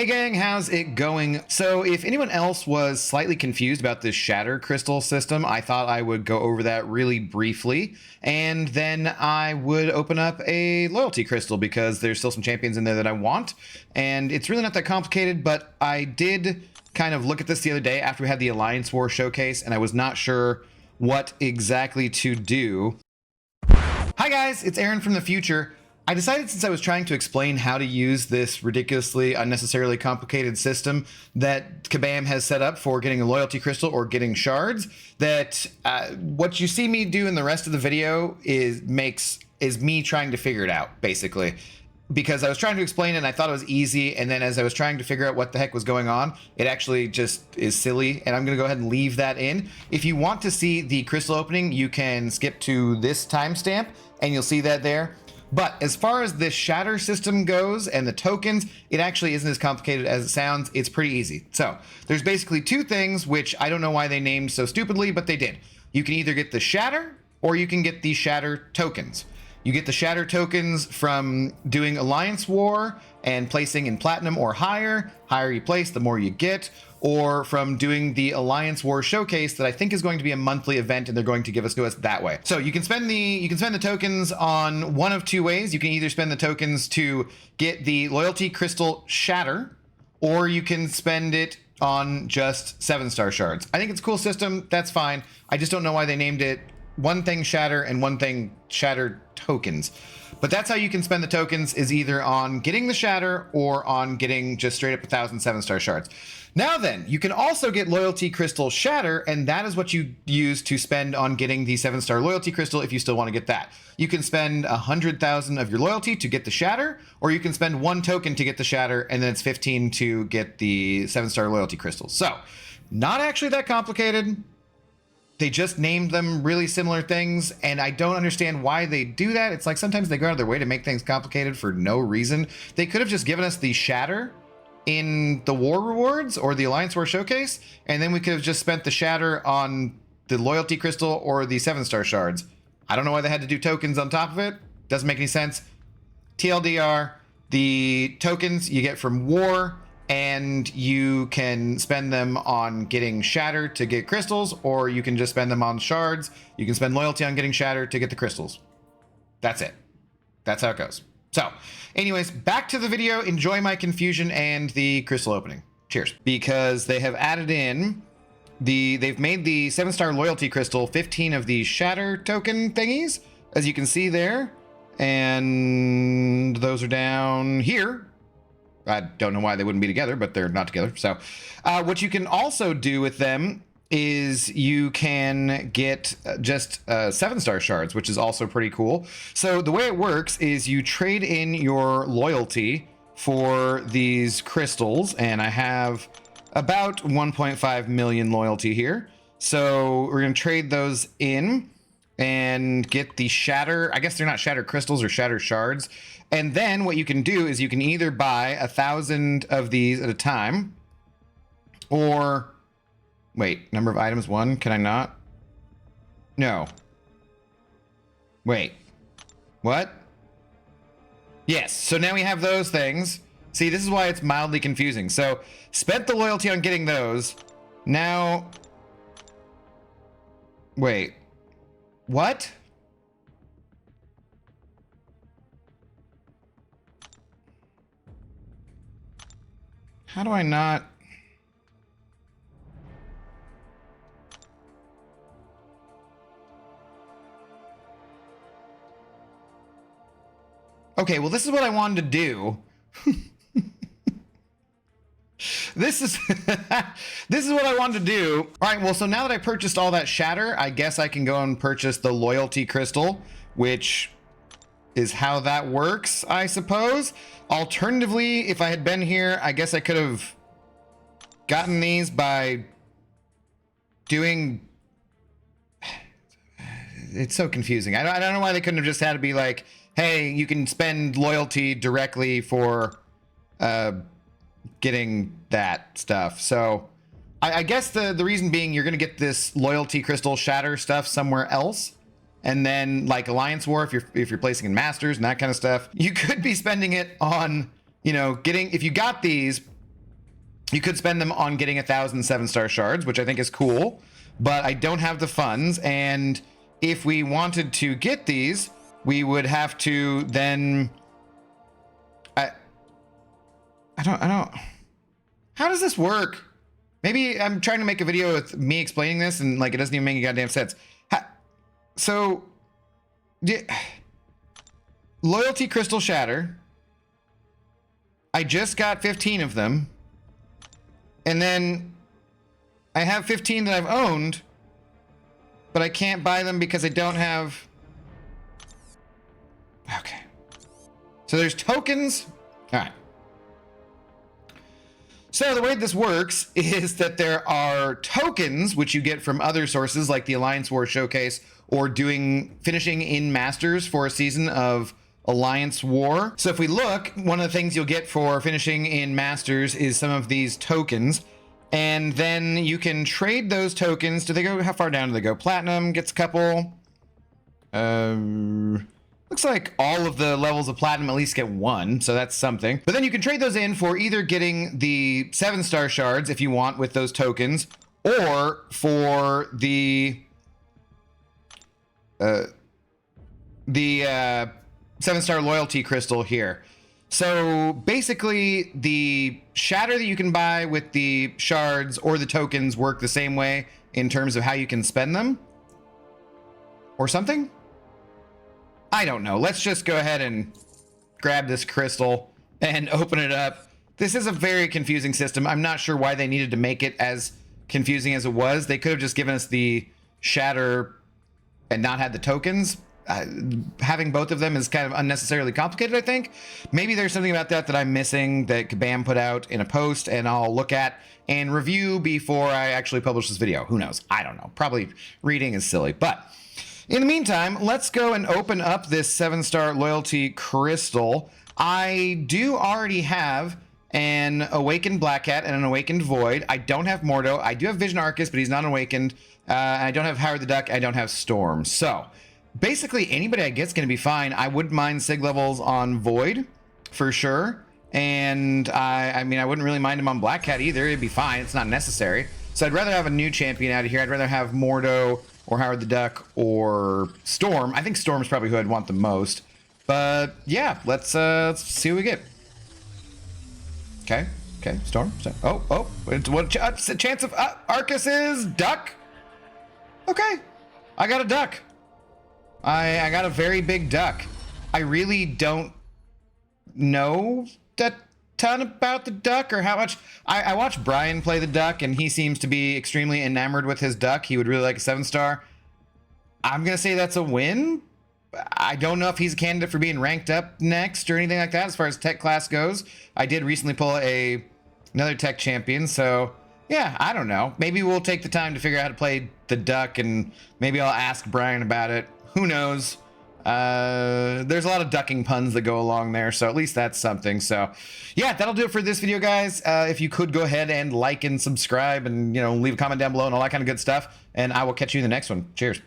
Hey gang, how's it going? So if anyone else was slightly confused about this Shatter Crystal system, I thought I would go over that really briefly, and then I would open up a loyalty crystal because there's still some champions in there that I want, and it's really not that complicated, but I did kind of look at this the other day after we had the Alliance War showcase, and I was not sure what exactly to do. Hi guys, it's Aaron from the future. I decided, since I was trying to explain how to use this ridiculously unnecessarily complicated system that Kabam has set up for getting a loyalty crystal or getting shards, that what you see me do in the rest of the video is me trying to figure it out, basically. Because I was trying to explain it and I thought it was easy, and then as I was trying to figure out what the heck was going on, it actually just is silly, and I'm gonna go ahead and leave that in. If you want to see the crystal opening, you can skip to this timestamp and you'll see that there. But as far as this Shatter system goes and the tokens, it actually isn't as complicated as it sounds. It's pretty easy. So there's basically two things, which I don't know why they named so stupidly, but they did. You can either get the Shatter or you can get the Shatter tokens. You get the Shatter tokens from doing Alliance War and placing in Platinum or higher. Higher you place, the more you get. Or from doing the Alliance War showcase that I think is going to be a monthly event, and they're going to give us to us that way. So you can spend the tokens on one of two ways. You can either spend the tokens to get the loyalty crystal Shatter, or you can spend it on just 7-star shards. I think it's a cool system. That's fine. I just don't know why they named it one thing Shatter and one thing Shatter tokens. But that's how you can spend the tokens, is either on getting the Shatter or on getting just straight up 1,000 7-star shards. Now then, you can also get loyalty crystal Shatter, and that is what you use to spend on getting the 7-star loyalty crystal if you still want to get that. You can spend 100,000 of your loyalty to get the Shatter, or you can spend 1 token to get the Shatter, and then it's 15 to get the 7-star loyalty crystal. So, not actually that complicated. They just named them really similar things, and I don't understand why they do that. It's like sometimes they go out of their way to make things complicated for no reason. They could have just given us the Shatter in the War rewards or the Alliance War showcase, and then we could have just spent the Shatter on the loyalty crystal or the 7-star shards. I don't know why they had to do tokens on top of it. Doesn't make any sense. TLDR, the tokens you get from War, and you can spend them on getting Shatter to get crystals, or you can just spend them on shards. You can spend loyalty on getting Shatter to get the crystals. That's it. That's how it goes. So, anyways, back to the video. Enjoy my confusion and the crystal opening. Cheers. Because they have added in they've made the 7-star loyalty crystal 15 of the Shatter token thingies, as you can see there. And those are down here. I don't know why they wouldn't be together, but they're not together. So what you can also do with them is you can get just 7-star shards, which is also pretty cool. So the way it works is you trade in your loyalty for these crystals, and I have about 1.5 million loyalty here. So we're going to trade those in and get the Shatter. I guess they're not Shatter crystals or Shatter shards. And then what you can do is you can either buy 1,000 of these at a time, or wait, number of items 1. Can I not? No. Wait. What? Yes. So now we have those things. See, this is why it's mildly confusing. So spent the loyalty on getting those. Now. Wait. What? How do I not? Okay, well, this is what I wanted to do. This is this is what I wanted to do. All right, well, so now that I purchased all that Shatter, I guess I can go and purchase the loyalty crystal, which is how that works, I suppose. Alternatively, if I had been here, I guess I could have gotten these by doing... It's so confusing. I don't know why they couldn't have just had to be like, hey, you can spend loyalty directly for getting that stuff. So I guess the reason being, you're going to get this loyalty crystal Shatter stuff somewhere else. And then like Alliance War, if you're placing in Masters and that kind of stuff, you could be spending it on, you know, getting, if you got these, You could spend them on getting 1,000 7-star shards, which I think is cool, but I don't have the funds. And if we wanted to get these, we would have to then, I don't, how does this work? Maybe I'm trying to make a video with me explaining this and like, it doesn't even make any goddamn sense. So, loyalty crystal shatter. I just got 15 of them. And then I have 15 that I've owned, but I can't buy them because I don't have. Okay. So there's tokens. All right. So the way this works is that there are tokens which you get from other sources like the Alliance War Showcase or finishing in Masters for a season of Alliance War. So if we look, one of the things you'll get for finishing in Masters is some of these tokens, and then you can trade those tokens. Do they go, how far down do they go? Platinum gets a couple. Looks like all of the levels of platinum at least get one, so that's something. But then you can trade those in for either getting the 7-star shards if you want with those tokens, or for the 7-star loyalty crystal here. So basically the shatter that you can buy with the shards or the tokens work the same way in terms of how you can spend them or something. I don't know. Let's just go ahead and grab this crystal and open it up. This is a very confusing system. I'm not sure why they needed to make it as confusing as it was. They could have just given us the shatter and not had the tokens. Having both of them is kind of unnecessarily complicated, I think. Maybe there's something about that that I'm missing that Kabam put out in a post and I'll look at and review before I actually publish this video. Who knows? I don't know. Probably reading is silly. But in the meantime, let's go and open up this 7-star loyalty crystal. I do already have an Awakened Black Cat and an Awakened Void. I don't have Mordo. I do have Vision Arcus, but he's not awakened. And I don't have Howard the Duck. I don't have Storm. So basically anybody I get's going to be fine. I wouldn't mind sig levels on Void for sure. And I mean, I wouldn't really mind him on Black Cat either. It'd be fine. It's not necessary. So I'd rather have a new champion out of here. I'd rather have Mordo or Howard the Duck or Storm. I think Storm's probably who I'd want the most. But yeah, let's see what we get. Okay, Storm. Oh, what chance of Arcus is Duck? Okay, I got a duck. I got a very big duck. I really don't know a ton about the duck or how much. I watched Brian play the duck and he seems to be extremely enamored with his duck. He would really like a 7-star. I'm gonna say that's a win. I don't know if he's a candidate for being ranked up next or anything like that as far as tech class goes. I did recently pull another tech champion, so yeah, I don't know. Maybe we'll take the time to figure out how to play the duck and maybe I'll ask Brian about it. Who knows? There's a lot of ducking puns that go along there, so at least that's something. So yeah, that'll do it for this video, guys. If you could go ahead and like and subscribe and, you know, leave a comment down below and all that kind of good stuff, and I will catch you in the next one. Cheers.